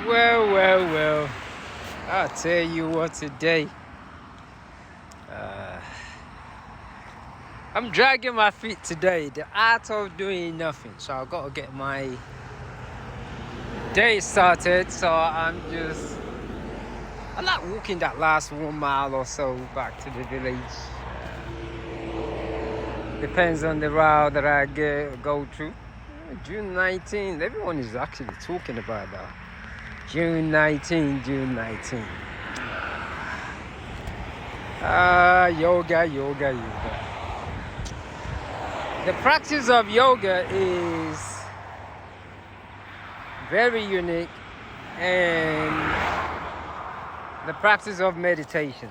Well. I'll tell you what today. Uh, I'm dragging my feet today. The art of doing nothing. So I gotta get my day started. So I'm not walking that last 1 mile or so back to the village. Depends on the route that I go through. June 19th. Everyone is actually talking about that. June 19th. Yoga. The practice of yoga is very unique, and the practice of meditation.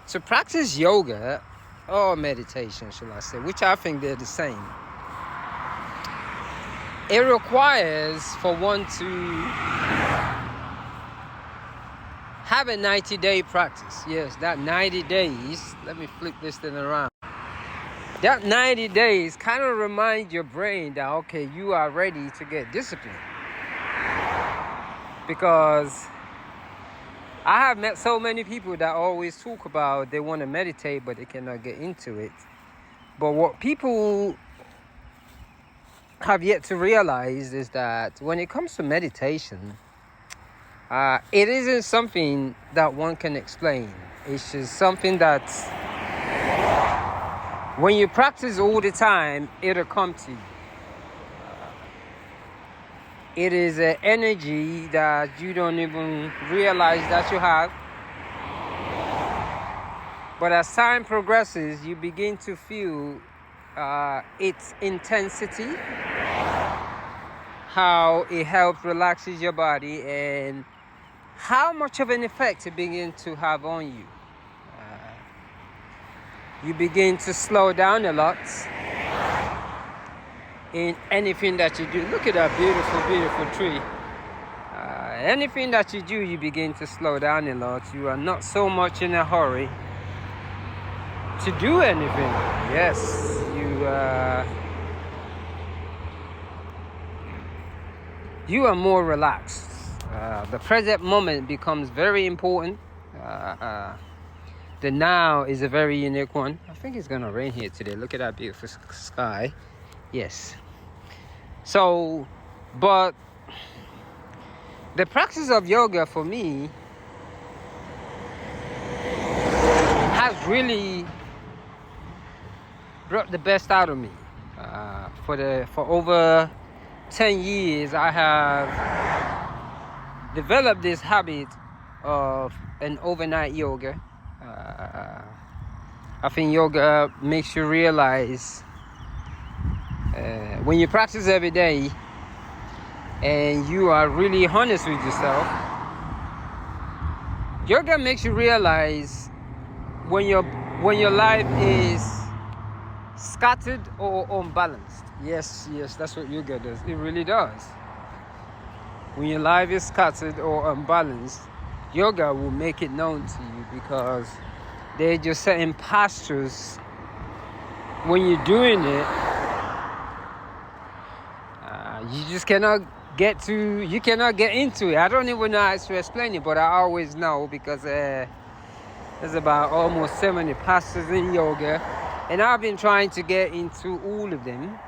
To practice yoga or meditation, shall I say, which I think they're the same, it requires for one to have a 90-day practice. Yes, that 90 days, let me flip this thing around. That 90 days kind of remind your brain that, okay, you are ready to get disciplined. Because I have met so many people that always talk about they want to meditate, but they cannot get into it. But what people have yet to realize is that when it comes to meditation, it isn't something that one can explain. It's just something that when you practice all the time, it'll come to you. It is an energy that you don't even realize that you have. But as time progresses, you begin to feel its intensity, how it helps relaxes your body, and how much of an effect it begins to have on you. You begin to slow down a lot in anything that you do. Look at that beautiful tree. Anything that you do, you begin to slow down a lot. You are not so much in a hurry to do anything. Yes, you are more relaxed. The present moment becomes very important. The now is a very unique one. I think it's gonna rain here today. Look at that beautiful sky. Yes. So, but the practice of yoga for me has really brought the best out of me. For over 10 years, I have developed this habit of an overnight yoga. I think yoga makes you realize when you practice every day and you are really honest with yourself, yoga makes you realize when your life is scattered or unbalanced. Yes, that's what yoga does. It really does. When your life is scattered or unbalanced, yoga will make it known to you, because they're just certain postures when you're doing it, you just cannot get into it. I don't even know how to explain it, but I always know, because there's about almost 70 postures in yoga, and I've been trying to get into all of them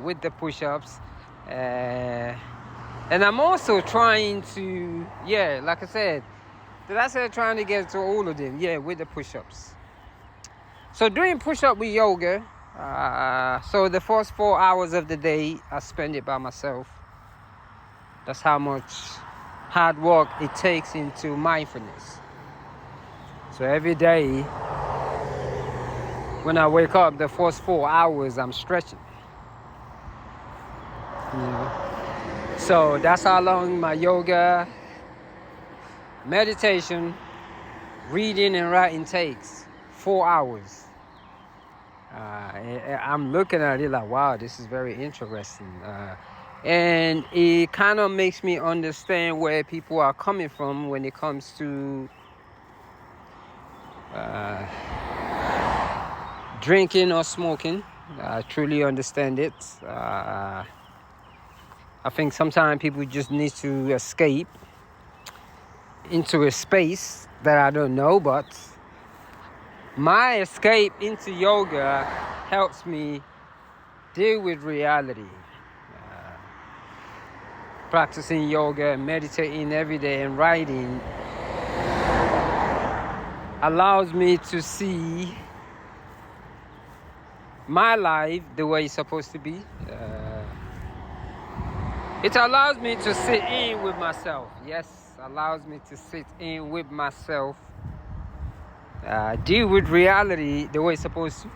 with the push-ups, and I'm also trying to, like I said, trying to get to all of them, with the push-ups. So doing push-up with yoga, so the first 4 hours of the day, I spend it by myself. That's how much hard work it takes into mindfulness. So every day, when I wake up, the first 4 hours, I'm stretching. So that's how long my yoga, meditation, reading and writing takes. 4 hours. I'm looking at it like, wow, this is very interesting. And it kind of makes me understand where people are coming from when it comes to drinking or smoking. I truly understand it. I think sometimes people just need to escape into a space that I don't know, but my escape into yoga helps me deal with reality. Practicing yoga and meditating every day and writing allows me to see my life the way it's supposed to be. It allows me to sit in with myself. Yes, allows me to sit in with myself. Deal with reality the way it's supposed to.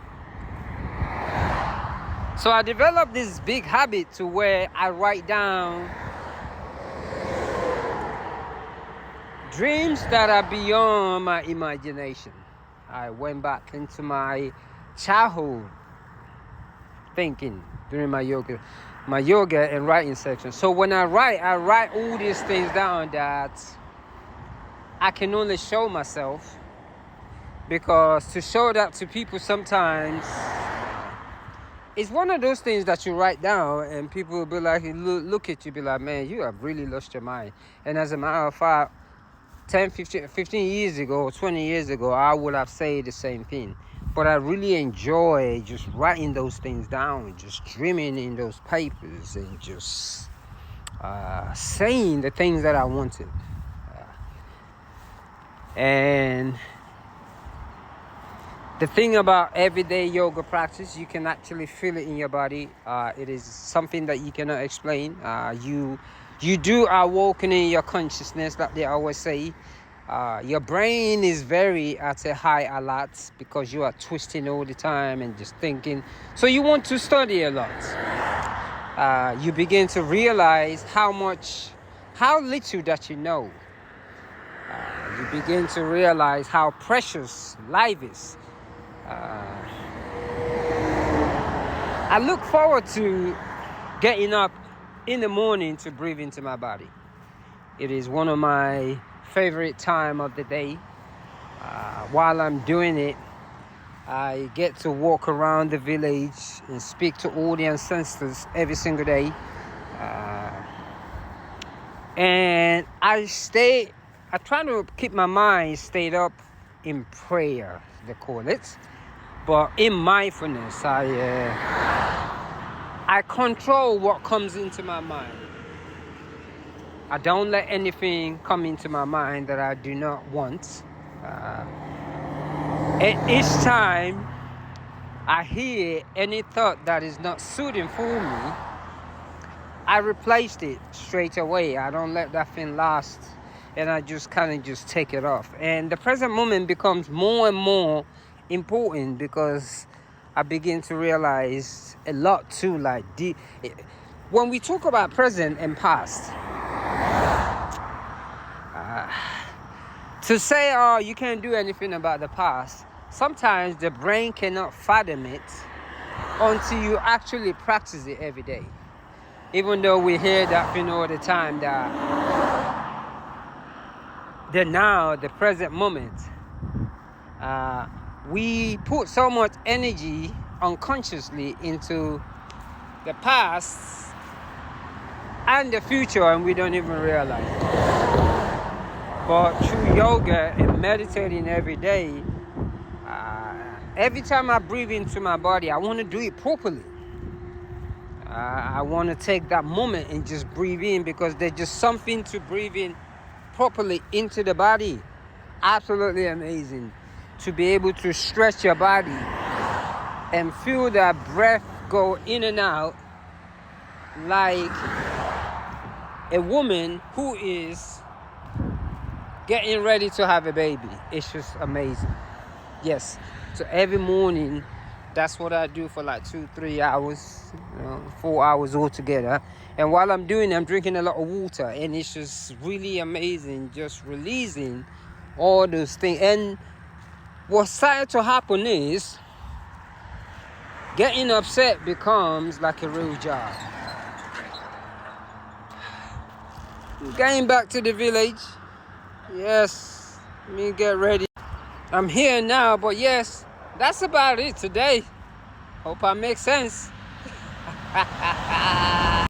So I developed this big habit to where I write down dreams that are beyond my imagination. I went back into my childhood thinking during my yoga and writing section. So when I write all these things down that I can only show myself, because to show that to people sometimes it's one of those things that you write down and people will be like, look at you, be like, man, you have really lost your mind. And as a matter of fact, 10, 15 years ago, 20 years ago, I would have said the same thing. But I really enjoy just writing those things down, just dreaming in those papers and just saying the things that I wanted. And the thing about everyday yoga practice, you can actually feel it in your body. It is something that you cannot explain. You do awaken in your consciousness, like they always say. Your brain is very at a high alert because you are twisting all the time and just thinking. So you want to study a lot. You begin to realize how little that you know. You begin to realize how precious life is. I look forward to getting up in the morning to breathe into my body. It is one of my favorite time of the day. While I'm doing it, I get to walk around the village and speak to all the ancestors every single day. And I try to keep my mind stayed up in prayer, they call it. But in mindfulness, I control what comes into my mind. I don't let anything come into my mind that I do not want. And each time I hear any thought that is not suiting for me, I replaced it straight away. I don't let that thing last, and I just kind of just take it off. And the present moment becomes more and more important because I begin to realize a lot too. Like when we talk about present and past, to say, oh, you can't do anything about the past, sometimes the brain cannot fathom it until you actually practice it every day. Even though we hear that thing all the time, that the now, the present moment, we put so much energy unconsciously into the past and the future, and we don't even realize it. But through yoga and meditating every day, every time I breathe into my body, I want to do it properly. I want to take that moment and just breathe in, because there's just something to breathe in properly into the body. Absolutely amazing to be able to stretch your body and feel that breath go in and out like a woman who is getting ready to have a baby. It's just amazing. Yes. So every morning, that's what I do for like 2-3 hours, 4 hours altogether. And while I'm doing it, I'm drinking a lot of water, and it's just really amazing, just releasing all those things. And what's starting to happen is getting upset becomes like a real job. Getting back to the village. Yes, let me get ready. I'm here now, but yes, that's about it today. Hope I make sense.